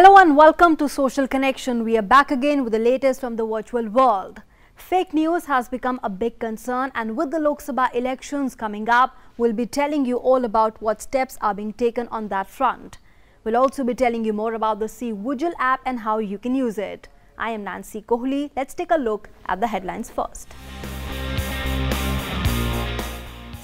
Hello and welcome to Social Connection. We are back again with the latest from the virtual world. Fake news has become a big concern, and with the Lok Sabha elections coming up, we'll be telling you all about what steps are being taken on that front. We'll also be telling you more about the SeeVigil app and how you can use it. I am Nancy Kohli. Let's take a look at the headlines first.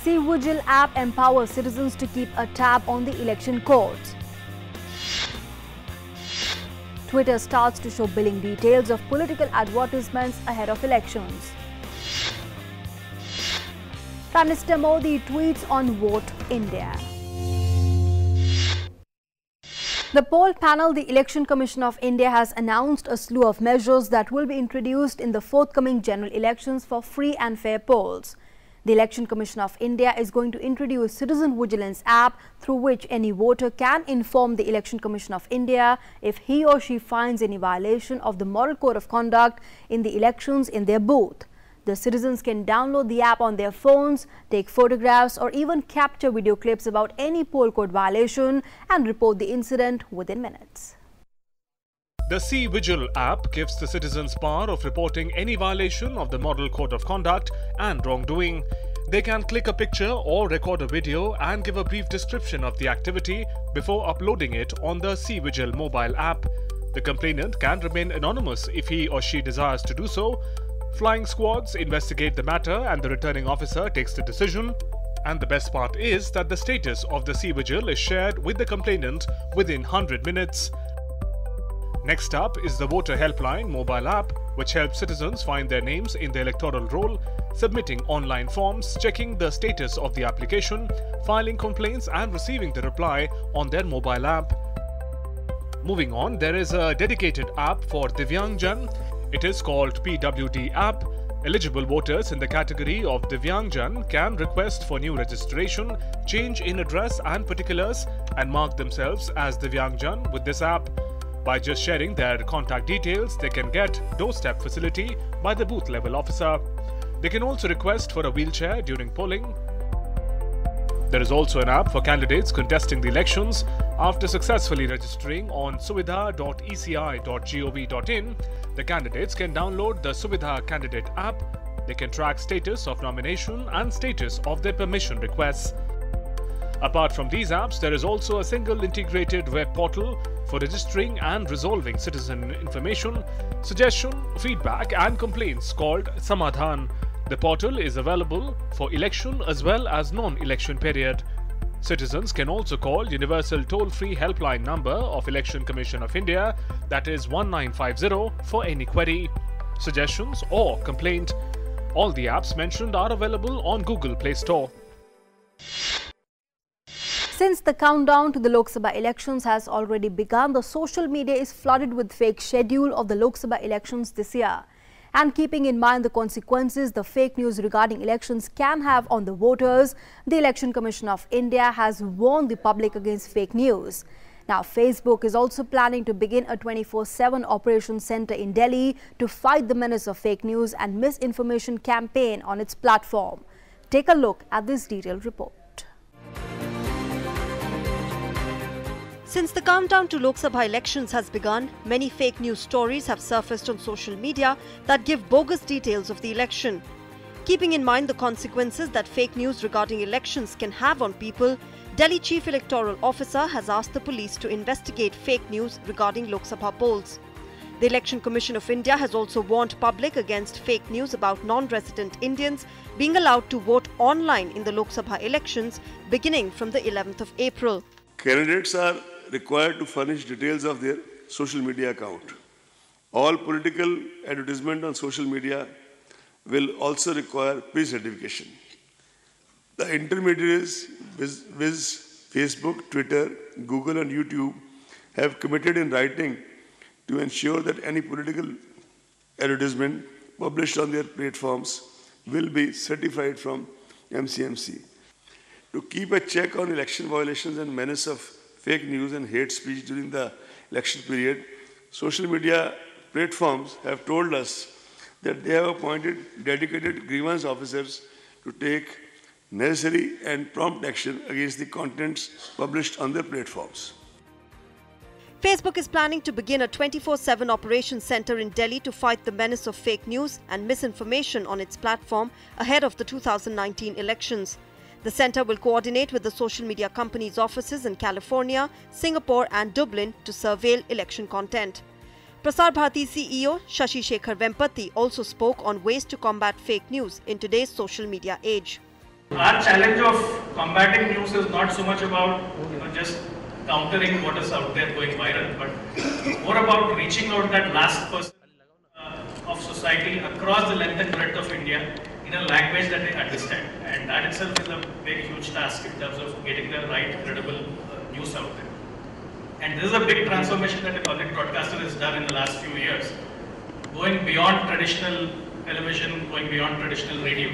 SeeVigil app empowers citizens to keep a tab on the election codes. Twitter starts to show billing details of political advertisements ahead of elections. Prime Minister Modi tweets on Vote India. The poll panel, the Election Commission of India, has announced a slew of measures that will be introduced in the forthcoming general elections for free and fair polls. The Election Commission of India is going to introduce Citizen Vigilance app, through which any voter can inform the Election Commission of India if he or she finds any violation of the moral code of conduct in the elections in their booth. The citizens can download the app on their phones, take photographs or even capture video clips about any poll code violation and report the incident within minutes. The SeeVigil app gives the citizens power of reporting any violation of the Model Code of Conduct and wrongdoing. They can click a picture or record a video and give a brief description of the activity before uploading it on the SeeVigil mobile app. The complainant can remain anonymous if he or she desires to do so. Flying squads investigate the matter and the returning officer takes the decision. And the best part is that the status of the SeeVigil is shared with the complainant within 100 minutes. Next up is the Voter Helpline mobile app, which helps citizens find their names in the electoral roll, submitting online forms, checking the status of the application, filing complaints and receiving the reply on their mobile app. Moving on, there is a dedicated app for Divyangjan. It is called PWD app. Eligible voters in the category of Divyangjan can request for new registration, change in address and particulars, and mark themselves as Divyangjan with this app. By just sharing their contact details, they can get doorstep facility by the booth level officer. They can also request for a wheelchair during polling. There is also an app for candidates contesting the elections. After successfully registering on suvidha.eci.gov.in, the candidates can download the Suvidha Candidate app. They can track status of nomination and status of their permission requests. Apart from these apps, there is also a single integrated web portal for registering and resolving citizen information, suggestion, feedback and complaints called Samadhan. The portal is available for election as well as non-election period. Citizens can also call Universal Toll-Free Helpline number of Election Commission of India, that is 1950, for any query, suggestions or complaint. All the apps mentioned are available on Google Play Store. Since the countdown to the Lok Sabha elections has already begun, the social media is flooded with fake schedule of the Lok Sabha elections this year. And keeping in mind the consequences the fake news regarding elections can have on the voters, the Election Commission of India has warned the public against fake news. Now, Facebook is also planning to begin a 24/7 operation center in Delhi to fight the menace of fake news and misinformation campaign on its platform. Take a look at this detailed report. Since the countdown to Lok Sabha elections has begun, many fake news stories have surfaced on social media that give bogus details of the election. Keeping in mind the consequences that fake news regarding elections can have on people, Delhi Chief Electoral Officer has asked the police to investigate fake news regarding Lok Sabha polls. The Election Commission of India has also warned public against fake news about non-resident Indians being allowed to vote online in the Lok Sabha elections beginning from the 11th of April. Candidates are required to furnish details of their social media account. All political advertisement on social media will also require pre-certification. The intermediaries, viz. Facebook, Twitter, Google and YouTube, have committed in writing to ensure that any political advertisement published on their platforms will be certified from MCMC. To keep a check on election violations and menace of fake news and hate speech during the election period, social media platforms have told us that they have appointed dedicated grievance officers to take necessary and prompt action against the contents published on their platforms. Facebook is planning to begin a 24/7 operations center in Delhi to fight the menace of fake news and misinformation on its platform ahead of the 2019 elections. The center will coordinate with the social media companies' offices in California, Singapore and Dublin to surveil election content. Prasar Bharati CEO Shashi Shekhar Vempati also spoke on ways to combat fake news in today's social media age. Our challenge of combating news is not so much about just countering what is out there going viral, but more about reaching out that last person of society across the length and breadth of India in a language that they understand. And that itself is a very huge task in terms of getting the right, credible news out there. And this is a big transformation that the public broadcaster has done in the last few years, going beyond traditional television, going beyond traditional radio.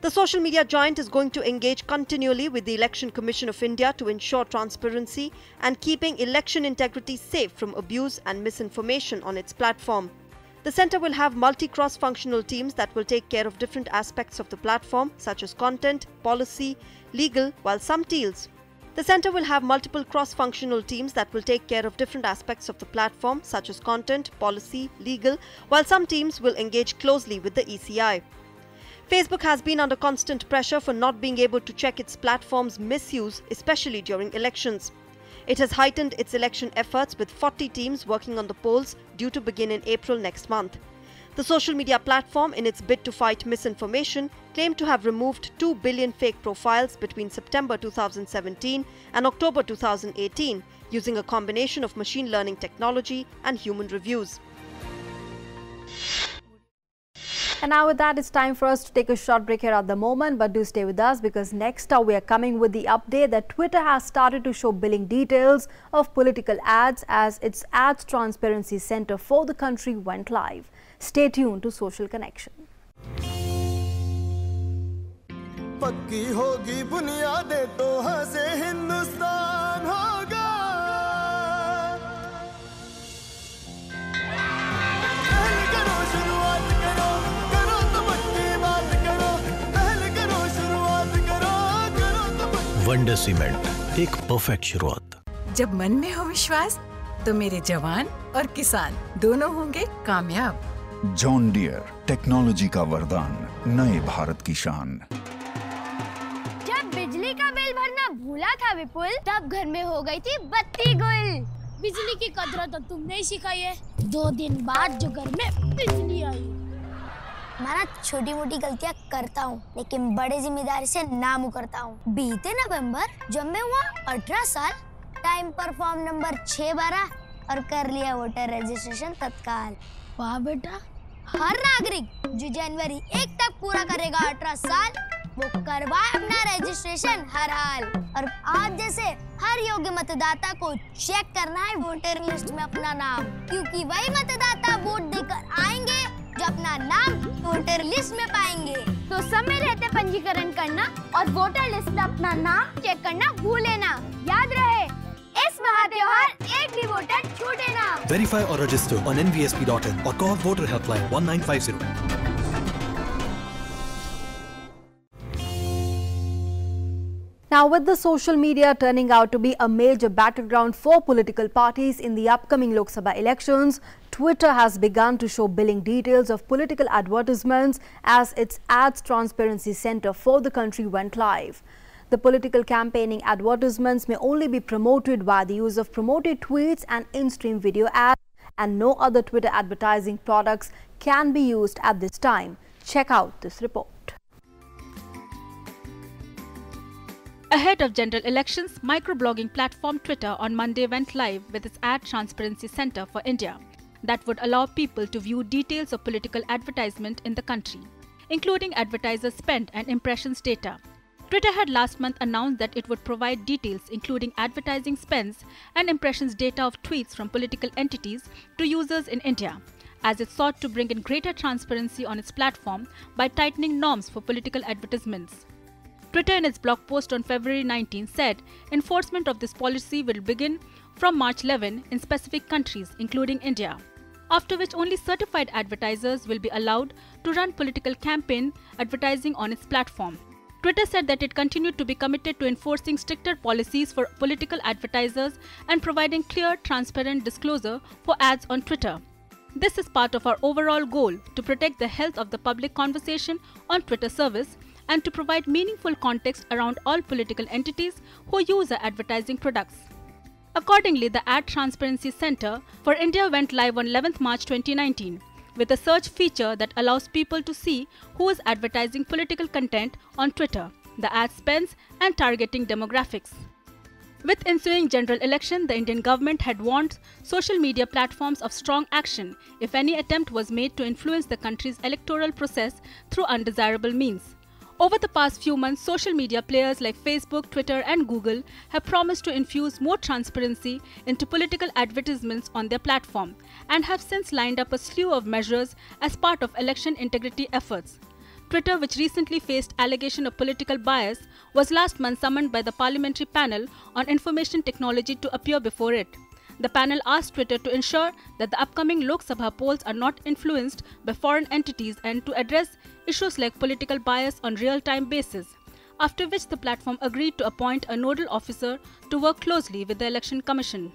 The social media giant is going to engage continually with the Election Commission of India to ensure transparency and keeping election integrity safe from abuse and misinformation on its platform. The centre will have multi-cross-functional teams that will take care of different aspects of the platform, such as content, policy, legal, while some teams. The centre will have multiple cross-functional teams that will take care of different aspects of the platform, such as content, policy, legal, while some teams will engage closely with the ECI. Facebook has been under constant pressure for not being able to check its platform's misuse, especially during elections. It has heightened its election efforts with 40 teams working on the polls due to begin in April next month. The social media platform, in its bid to fight misinformation, claimed to have removed 2 billion fake profiles between September 2017 and October 2018 using a combination of machine learning technology and human reviews. And now with that, it's time for us to take a short break here at the moment, but do stay with us because next up we are coming with the update that Twitter has started to show billing details of political ads as its Ads Transparency Center for the country went live. Stay tuned to Social Connection. पक्की होगी बुनियादें तो हंसे हिंदुस्तान होगा पहले करो शुरुआत करो करो तो पक्की बात करो पहले करो शुरुआत करो करो तो वंडर सीमेंट एक परफेक्ट शुरुआत जब मन में हो विश्वास तो मेरे जवान और किसान दोनों होंगे कामयाब जॉन डियर टेक्नोलॉजी का वरदान नए भारत की शान बिजली का बिल भरना भूला था विपुल तब घर में हो गई थी बत्ती गुल बिजली की कदर तो तुमने ही सिखाई है 2 दिन बाद जो घर में बिजली आई मैं छोटी मोटी गलतियां करता हूँ लेकिन बड़े जिम्मेदारी से ना मुकरता हूँ बीते नवंबर जब मैं हुआ 18 साल टाइम पर फॉर्म नंबर 6 भरा और कर लिया वोटर रजिस्ट्रेशन तत्काल वाह बेटा हर नागरिक जो जनवरी 1 तक पूरा करेगा 18 साल वो करवाए अपना रजिस्ट्रेशन हर हाल और आज जैसे हर योग्य मतदाता को चेक करना है वोटर लिस्ट में अपना नाम क्योंकि वही मतदाता वोट देकर आएंगे जो अपना नाम वोटर लिस्ट में पाएंगे तो समय रहते पंजीकरण करना और वोटर लिस्ट में अपना नाम चेक करना भूले ना याद रहे इस महात्योहार एक भी वोटर छूटे ना वेरीफाई और रजिस्टर ऑन nvsp.in और call voter helpline 1950 Now, with the social media turning out to be a major battleground for political parties in the upcoming Lok Sabha elections, Twitter has begun to show billing details of political advertisements as its Ads Transparency Center for the country went live. The political campaigning advertisements may only be promoted by the use of promoted tweets and in-stream video ads, and no other Twitter advertising products can be used at this time. Check out this report. Ahead of general elections, microblogging platform Twitter on Monday went live with its Ad Transparency Center for India that would allow people to view details of political advertisement in the country, including advertiser spend and impressions data. Twitter had last month announced that it would provide details including advertising spends and impressions data of tweets from political entities to users in India, as it sought to bring in greater transparency on its platform by tightening norms for political advertisements. Twitter in its blog post on February 19 said enforcement of this policy will begin from March 11 in specific countries including India, after which only certified advertisers will be allowed to run political campaign advertising on its platform. Twitter said that it continued to be committed to enforcing stricter policies for political advertisers and providing clear, transparent disclosure for ads on Twitter. This is part of our overall goal to protect the health of the public conversation on Twitter service and to provide meaningful context around all political entities who use our advertising products. Accordingly, the Ad Transparency Center for India went live on 11th March 2019 with a search feature that allows people to see who is advertising political content on Twitter, the ad spends and targeting demographics. With ensuing general election, the Indian government had warned social media platforms of strong action if any attempt was made to influence the country's electoral process through undesirable means. Over the past few months, social media players like Facebook, Twitter and Google have promised to infuse more transparency into political advertisements on their platform and have since lined up a slew of measures as part of election integrity efforts. Twitter, which recently faced allegation of political bias, was last month summoned by the Parliamentary Panel on Information Technology to appear before it. The panel asked Twitter to ensure that the upcoming Lok Sabha polls are not influenced by foreign entities and to address issues like political bias on real-time basis, after which the platform agreed to appoint a nodal officer to work closely with the Election Commission.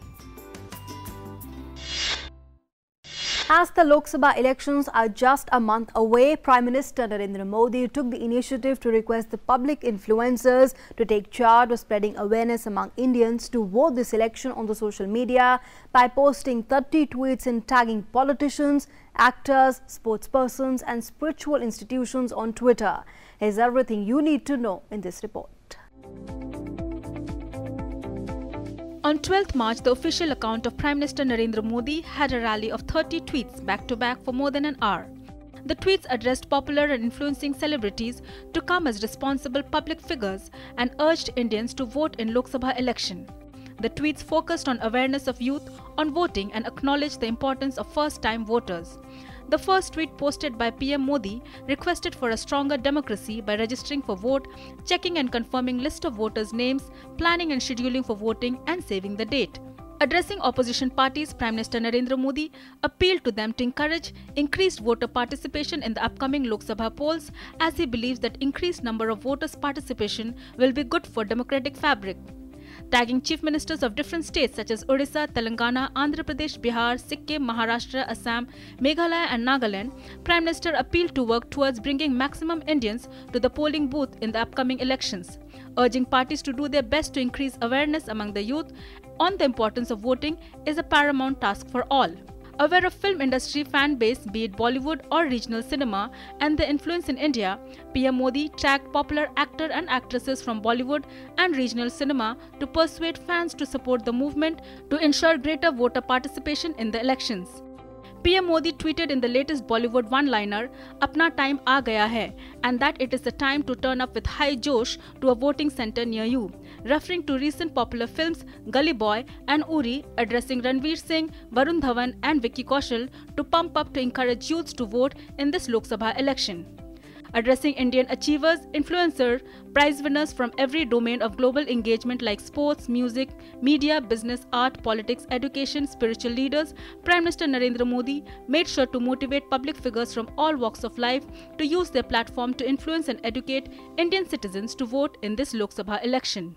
As the Lok Sabha elections are just a month away, Prime Minister Narendra Modi took the initiative to request the public influencers to take charge of spreading awareness among Indians to vote this election on the social media by posting 30 tweets and tagging politicians, actors, sportspersons and spiritual institutions on Twitter. Here's everything you need to know in this report. On 12th March, the official account of Prime Minister Narendra Modi had a rally of 30 tweets back-to-back for more than an hour. The tweets addressed popular and influencing celebrities to come as responsible public figures and urged Indians to vote in Lok Sabha election. The tweets focused on awareness of youth on voting and acknowledged the importance of first-time voters. The first tweet posted by PM Modi requested for a stronger democracy by registering for vote, checking and confirming list of voters' names, planning and scheduling for voting and saving the date. Addressing opposition parties, Prime Minister Narendra Modi appealed to them to encourage increased voter participation in the upcoming Lok Sabha polls as he believes that increased number of voters' participation will be good for democratic fabric. Tagging chief ministers of different states such as Odisha, Telangana, Andhra Pradesh, Bihar, Sikkim, Maharashtra, Assam, Meghalaya and Nagaland, Prime Minister appealed to work towards bringing maximum Indians to the polling booth in the upcoming elections, urging parties to do their best to increase awareness among the youth on the importance of voting is a paramount task for all. Aware of film industry fan base, be it Bollywood or regional cinema, and the influence in India, PM Modi tagged popular actor and actresses from Bollywood and regional cinema to persuade fans to support the movement to ensure greater voter participation in the elections. PM Modi tweeted in the latest Bollywood one-liner, "Apna time aa gaya hai," and that it is the time to turn up with high josh to a voting center near you, referring to recent popular films Gully Boy and Uri, addressing Ranveer Singh, Varun Dhawan and Vicky Kaushal to pump up to encourage youths to vote in this Lok Sabha election. Addressing Indian achievers, influencers, prize winners from every domain of global engagement like sports, music, media, business, art, politics, education, spiritual leaders, Prime Minister Narendra Modi made sure to motivate public figures from all walks of life to use their platform to influence and educate Indian citizens to vote in this Lok Sabha election.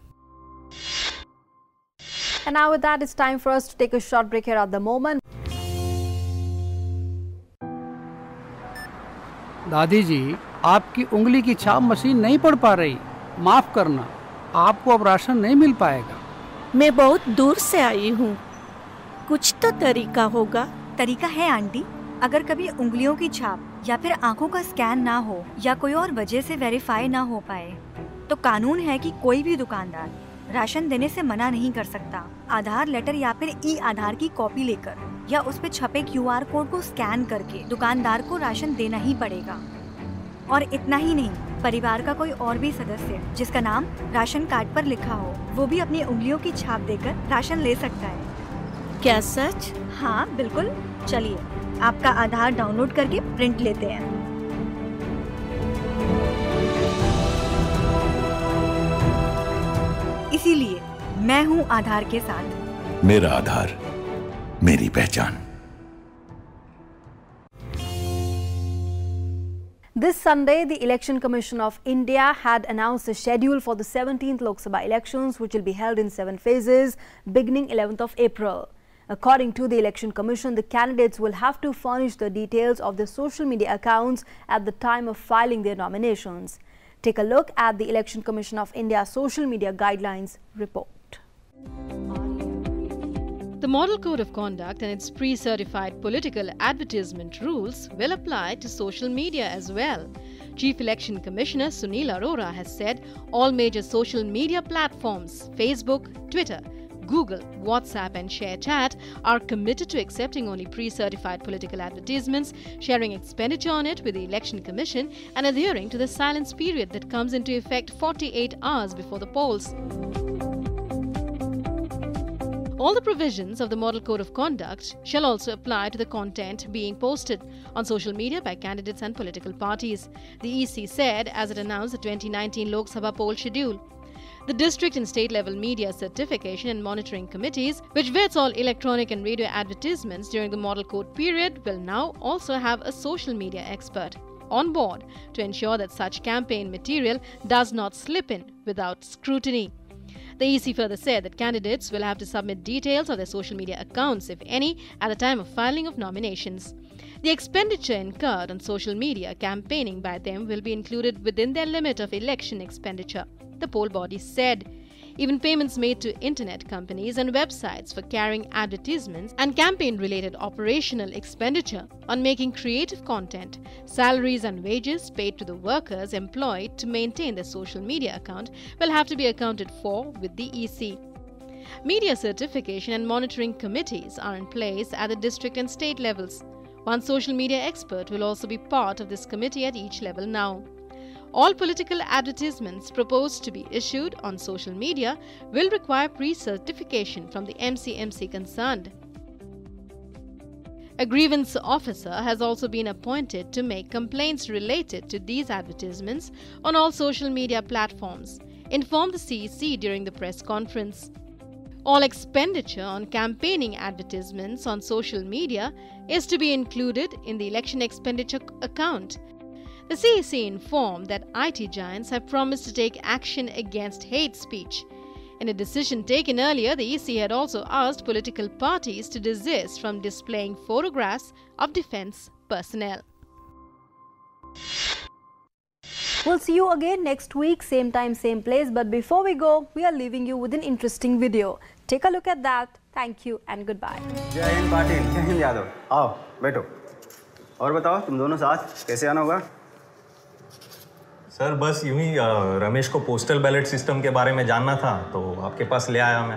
And now with that, it's time for us to take a short break here at the moment. दादी जी, आपकी उंगली की छाप machine नहीं पढ़ पा रही, माफ करना, आपको अब राशन नहीं मिल पाएगा। मैं बहुत दूर से आई हूँ, कुछ तो तरीका होगा। तरीका है आंटी, अगर कभी उंगलियों की छाप या फिर आंखों का स्कैन ना हो या कोई और वजह से वेरीफाई ना हो पाए, तो कानून है कि कोई भी दुकानदार राशन देने से मना नहीं कर सकता। आधार लेटर या फिर ई आधार की कॉपी लेकर या उस पे छपे QR कोड को स्कैन करके दुकानदार को राशन देना ही पड़ेगा। और इतना ही नहीं, परिवार का कोई और भी सदस्य जिसका नाम राशन कार्ड पर लिखा हो, वो भी अपनी उंगलियों की छाप देकर राशन ले सकता है। क्या सच? हाँ बिल्कुल। चलिए आपका आधार डाउनलोड करके प्रिंट लेते हैं। इसीलिए मैं हूँ आधार के साथ। मेरा आधार, मेरी पहचान। This Sunday, the Election Commission of India had announced the schedule for the 17th Lok Sabha elections, which will be held in 7 phases, beginning 11th of April. According to the Election Commission, the candidates will have to furnish the details of their social media accounts at the time of filing their nominations. Take a look at the Election Commission of India's social media guidelines report. The Model Code of Conduct and its pre-certified political advertisement rules will apply to social media as well. Chief Election Commissioner Sunil Arora has said all major social media platforms, Facebook, Twitter, Google, WhatsApp and ShareChat are committed to accepting only pre-certified political advertisements, sharing expenditure on it with the Election Commission and adhering to the silence period that comes into effect 48 hours before the polls. All the provisions of the Model Code of Conduct shall also apply to the content being posted on social media by candidates and political parties, the EC said as it announced the 2019 Lok Sabha poll schedule. The district and state level media certification and monitoring committees, which vets all electronic and radio advertisements during the Model Code period, will now also have a social media expert on board to ensure that such campaign material does not slip in without scrutiny. The EC further said that candidates will have to submit details of their social media accounts, if any, at the time of filing of nominations. The expenditure incurred on social media campaigning by them will be included within their limit of election expenditure, the poll body said. Even payments made to internet companies and websites for carrying advertisements and campaign-related operational expenditure on making creative content, salaries and wages paid to the workers employed to maintain their social media account will have to be accounted for with the EC. Media certification and monitoring committees are in place at the district and state levels. One social media expert will also be part of this committee at each level now. All political advertisements proposed to be issued on social media will require pre-certification from the MCMC concerned. A grievance officer has also been appointed to make complaints related to these advertisements on all social media platforms, informed the CEC during the press conference. All expenditure on campaigning advertisements on social media is to be included in the election expenditure account. The CEC informed that IT giants have promised to take action against hate speech. In a decision taken earlier, the EC had also asked political parties to desist from displaying photographs of defense personnel. We'll see you again next week, same time, same place. But before we go, we are leaving you with an interesting video. Take a look at that. Thank you and goodbye. जय हिंद पाटिल, जय हिंद यादव। आओ बैठो और बताओ तुम दोनों साथ कैसे आना होगा? सर बस यूं ही रमेश को पोस्टल बैलेट सिस्टम के बारे में जानना था तो आपके पास ले आया मैं।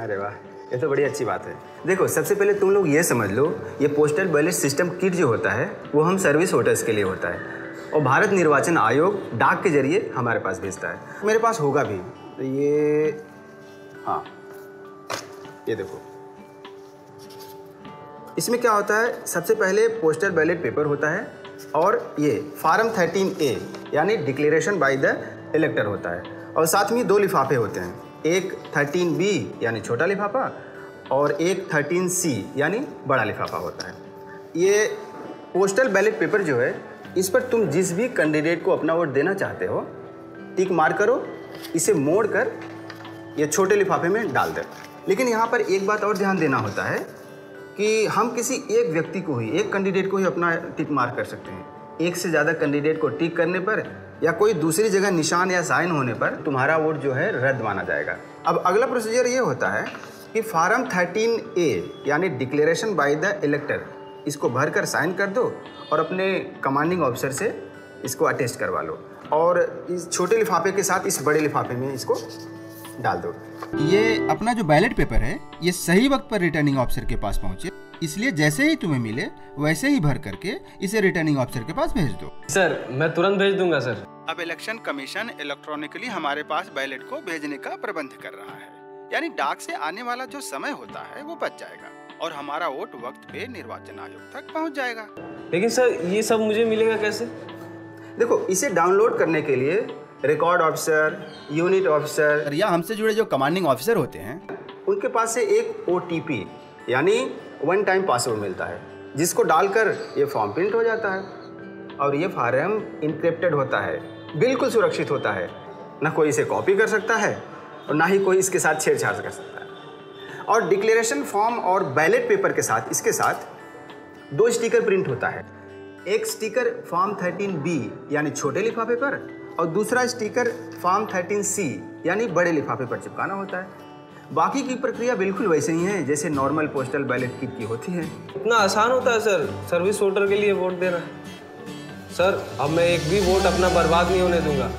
अरे वाह, ये तो बड़ी अच्छी बात है। देखो सबसे पहले तुम लोग ये समझ लो, ये पोस्टल बैलेट सिस्टम किट जो होता है वो हम सर्विस वोटर्स के लिए होता है और भारत निर्वाचन आयोग डाक के जरिए हमारे पास भेजता है। मेरे पास होगा भी तो ये, हाँ ये देखो, इसमें क्या होता है, सबसे पहले पोस्टल बैलेट पेपर होता है और ये फार्म 13A यानी डिक्लेरेशन बाय द इलेक्टर होता है और साथ में 2 लिफाफे होते हैं, एक 13B यानी छोटा लिफाफा और एक 13C यानी बड़ा लिफाफा होता है। ये पोस्टल बैलेट पेपर जो है, इस पर तुम जिस भी कैंडिडेट को अपना वोट देना चाहते हो टिक मार्क करो, इसे मोड़ कर ये छोटे लिफाफे में डाल दो। लेकिन यहाँ पर एक बात और ध्यान देना होता है कि हम किसी एक व्यक्ति को ही, एक कैंडिडेट को ही अपना टिक मार्क कर सकते हैं। एक से ज़्यादा कैंडिडेट को टिक करने पर या कोई दूसरी जगह निशान या साइन होने पर तुम्हारा वोट जो है रद्द माना जाएगा। अब अगला प्रोसीजर ये होता है कि फार्म 13A यानी डिक्लेरेशन बाय द इलेक्टर, इसको भर कर साइन कर दो और अपने कमांडिंग ऑफिसर से इसको अटेस्ट करवा लो और इस छोटे लिफाफे के साथ इस बड़े लिफाफे में इसको डाल दो। ये अपना जो बैलेट पेपर है ये सही वक्त पर रिटर्निंग ऑफिसर के पास पहुंचे, इसलिए जैसे ही तुम्हें मिले वैसे ही भर करके इसे रिटर्निंग ऑफिसर के पास भेज दो। सर मैं तुरंत भेज दूंगा सर। अब इलेक्शन कमीशन इलेक्ट्रॉनिकली हमारे पास बैलेट को भेजने का प्रबंध कर रहा है, यानी डाक से आने वाला जो समय होता है वो बच जाएगा और हमारा वोट वक्त पे निर्वाचन आयोग तक पहुंच जाएगा। लेकिन सर ये सब मुझे मिलेगा कैसे? देखो, इसे डाउनलोड करने के लिए रिकॉर्ड ऑफिसर, यूनिट ऑफिसर या हमसे जुड़े जो कमांडिंग ऑफिसर होते हैं उनके पास से एक OTP यानी 1 टाइम पासवर्ड मिलता है, जिसको डालकर ये फॉर्म प्रिंट हो जाता है और ये फार्म इनक्रिप्टेड होता है, बिल्कुल सुरक्षित होता है। ना कोई इसे कॉपी कर सकता है और ना ही कोई इसके साथ छेड़छाड़ कर सकता है। और डिक्लेरेशन फॉर्म और बैलेट पेपर के साथ इसके साथ 2 स्टिकर प्रिंट होता है। एक स्टिकर फॉर्म 13B यानी छोटे लिफाफे पर और दूसरा स्टिकर फॉर्म 13C यानी बड़े लिफाफे पर चिपकाना होता है। बाकी की प्रक्रिया बिल्कुल वैसे ही है जैसे नॉर्मल पोस्टल बैलेट की होती है। इतना आसान होता है सर सर्विस वोटर के लिए वोट देना? सर अब मैं एक भी वोट अपना बर्बाद नहीं होने दूंगा।